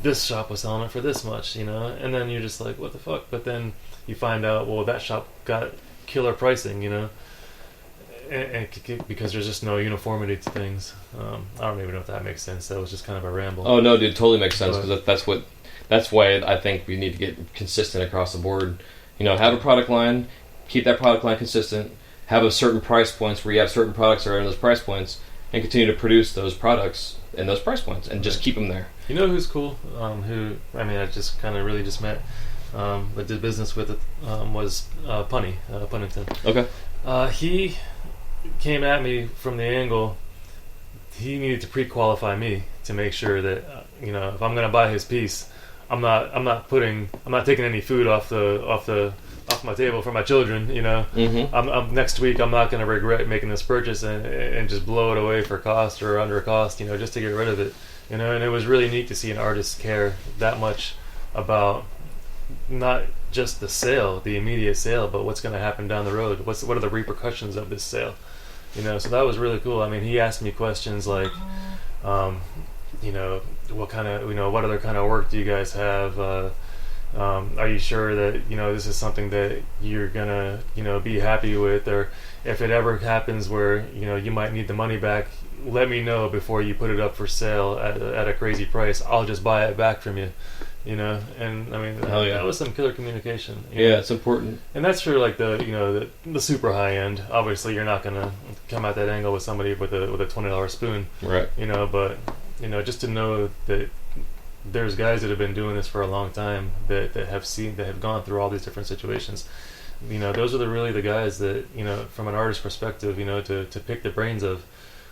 This shop was selling it for this much, and then you're just like, what the fuck? But then you find out, well, that shop got killer pricing, and because there's just no uniformity to things. I don't even know if that makes sense. That was just kind of a ramble. Oh no, dude, totally makes sense, because that's why I think we need to get consistent across the board. Have a product line, keep that product line consistent, have a certain price points where you have certain products that are in those price points, and continue to produce those products in those price points, and just keep them there. You know who's cool? I just kind of really just met, but did business with it, was Punny, Punnington. Okay. He came at me from the angle. He needed to pre-qualify me to make sure that if I'm gonna buy his piece, I'm not taking any food off my table for my children. Mm-hmm. Next week I'm not gonna regret making this purchase and just blow it away for cost or under cost. Just to get rid of it. And it was really neat to see an artist care that much about not just the sale, the immediate sale, but what's going to happen down the road. What are the repercussions of this sale? So that was really cool. I mean, he asked me questions like, what kind of, what other kind of work do you guys have? Are you sure that this is something that you're gonna be happy with, or if it ever happens where you might need the money back, let me know before you put it up for sale at a crazy price. I'll just buy it back from you. And I mean, that was some killer communication. Yeah, it's important. And that's for like the super high end. Obviously, you're not gonna come at that angle with somebody with a $20 spoon, right? But just to know that there's guys that have been doing this for a long time that have gone through all these different situations. Those are really the guys that from an artist perspective, to pick the brains of.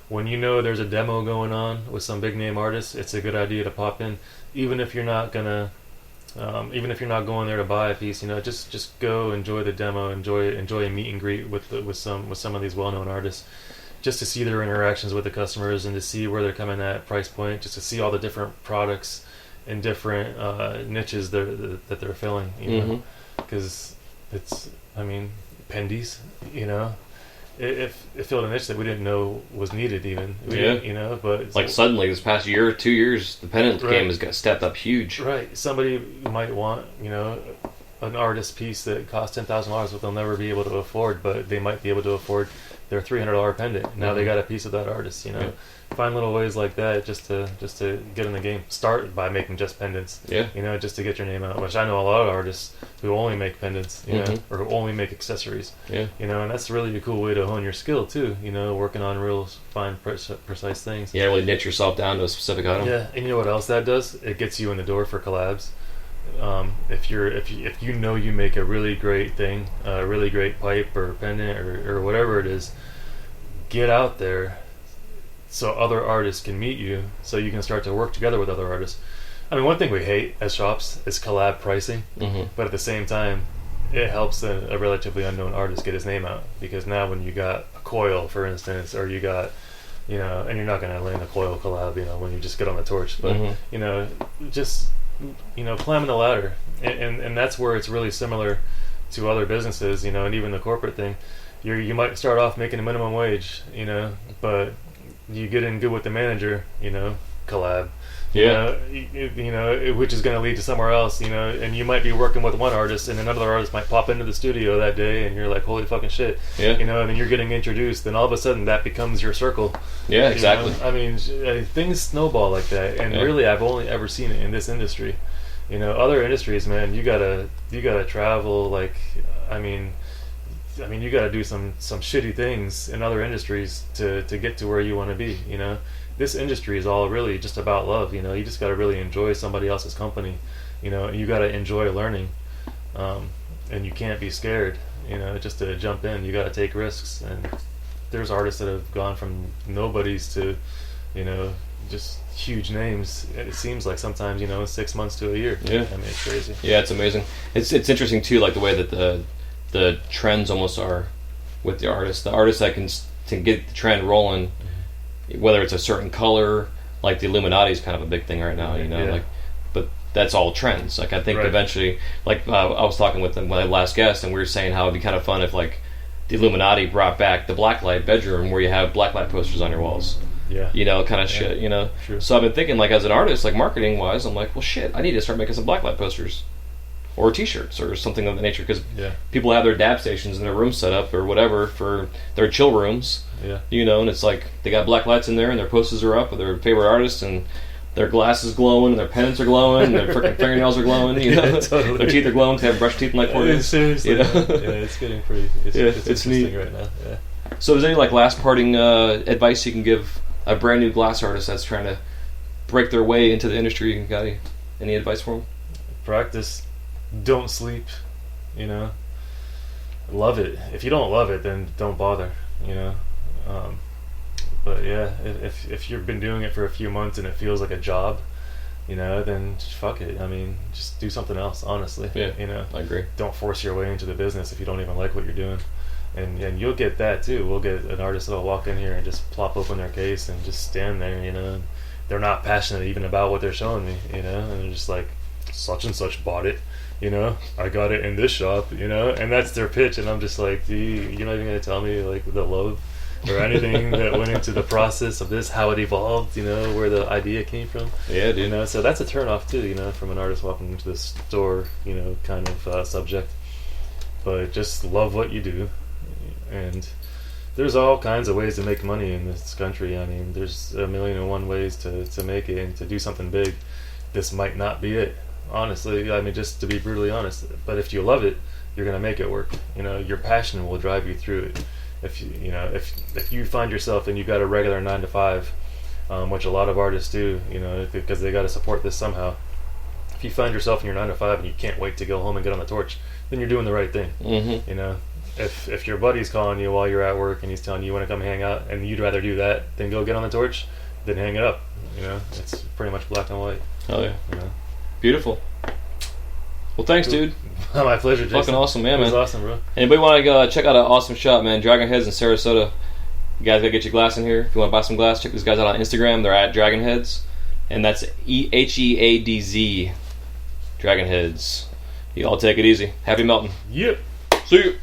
When there's a demo going on with some big name artist, it's a good idea to pop in, even if you're not going there to buy a piece. Just go enjoy the demo, enjoy a meet and greet with some of these well-known artists, just to see their interactions with the customers and to see where they're coming at price point, just to see all the different products and different niches that they're filling. Because it's, Pendies, It filled a niche that we didn't know was needed even. But it's like suddenly this past year, 2 years, the pendant game has got stepped up huge. Right. Somebody might want, an artist piece that costs $10,000 that they'll never be able to afford, but they might be able to afford their $300 pendant. Now they got a piece of that artist, Yeah. Find little ways like that just to get in the game. Start by making just pendants. Yeah. Just to get your name out. Which I know a lot of artists who only make pendants, or who only make accessories. Yeah. And that's really a cool way to hone your skill too. Working on real fine, precise things. Yeah, really niche yourself down to a specific item. Yeah, and you know what else that does? It gets you in the door for collabs. If you make a really great thing, a really great pipe or pendant or whatever it is, get out there so other artists can meet you, so you can start to work together with other artists. One thing we hate as shops is collab pricing, but at the same time, it helps a relatively unknown artist get his name out, because now when you got a coil, for instance, or you got, and you're not going to land a coil collab, when you just get on the torch, but just climbing the ladder, and that's where it's really similar to other businesses, you know, and even the corporate thing, you might start off making a minimum wage, you know, but you get in good with the manager, you know, collab. Which is going to lead to somewhere else, you know, and you might be working with one artist and another artist might pop into the studio that day and you're like, holy fucking shit, you know, and then you're getting introduced, and all of a sudden that becomes your circle. Yeah, exactly. You know? I mean, things snowball like that, and really I've only ever seen it in this industry. You know, other industries, man, you gotta travel, like, I mean, you gotta do some shitty things in other industries to get to where you want to be, you know. This industry is all really just about love, you know. You just got to really enjoy somebody else's company, you know, and you got to enjoy learning, and you can't be scared, you know, just to jump in. You got to take risks, and there's artists that have gone from nobodies to, you know, just huge names. It seems like sometimes, you know, 6 months to a year. Yeah, I mean, it's crazy. Yeah, it's amazing. It's interesting too, like the way that the trends almost are with the artists. The artists that can get the trend rolling. Whether it's a certain color, like the Illuminati is kind of a big thing right now, you know, like, but that's all trends. Like, I think eventually, like, I was talking with my last guest, and we were saying how it'd be kind of fun if, like, the Illuminati brought back the blacklight bedroom where you have blacklight posters on your walls. Yeah. You know, kind of shit, you know. True. So I've been thinking, like, as an artist, like, marketing-wise, I'm like, well, shit, I need to start making some blacklight posters. Or T-shirts or something of that nature, because people have their dab stations in their room set up or whatever for their chill rooms, you know, and it's like they got black lights in there and their posters are up with their favorite artists and their glasses glowing and their pens are glowing and their freaking fingernails are glowing, you know, totally. Their teeth are glowing, they have brushed teeth in like 4 years. Seriously, you know? It's getting pretty, it's interesting neat right now. Yeah. So is there any like last parting advice you can give a brand new glass artist that's trying to break their way into the industry? You got any advice for them? Practice. Don't sleep, you know. Love it. If you don't love it, then don't bother, you know. But yeah, if you've been doing it for a few months and it feels like a job, you know, then fuck it. I mean, just do something else, honestly. Yeah, you know. I agree. Don't force your way into the business if you don't even like what you're doing. And you'll get that too. We'll get an artist that'll walk in here and just plop open their case and just stand there, you know. And they're not passionate even about what they're showing me, you know. And they're just like, such and such bought it. You know, I got it in this shop, you know, and that's their pitch, and I'm just like, you're not even going to tell me, like, the love or anything that went into the process of this, how it evolved, you know, where the idea came from. Yeah, dude. You know, so that's a turn-off, too, you know, from an artist walking into the store, you know, kind of subject. But just love what you do, and there's all kinds of ways to make money in this country. I mean, there's 1,000,001 ways to make it and to do something big. This might not be it. Honestly, I mean, just to be brutally honest, but if you love it, you're gonna make it work. You know, your passion will drive you through it. If you find yourself and you got a regular 9 to 5, which a lot of artists do, you know, because they got to support this somehow. If you find yourself in your 9 to 5 and you can't wait to go home and get on the torch, then you're doing the right thing. Mm-hmm. You know, if your buddy's calling you while you're at work and he's telling you want to come hang out, and you'd rather do that than go get on the torch, then hang it up. You know, it's pretty much black and white. Oh yeah. You know? Beautiful. Well, thanks, dude. My pleasure, Jason. Fucking awesome, man. It was awesome, bro. Anybody want to go check out an awesome shop, man? Dragon Headz in Sarasota. You guys gotta get your glass in here. If you want to buy some glass, check these guys out on Instagram. They're at Dragon Headz, and that's Headz. Dragon Headz. You all take it easy. Happy melting. Yep. See you.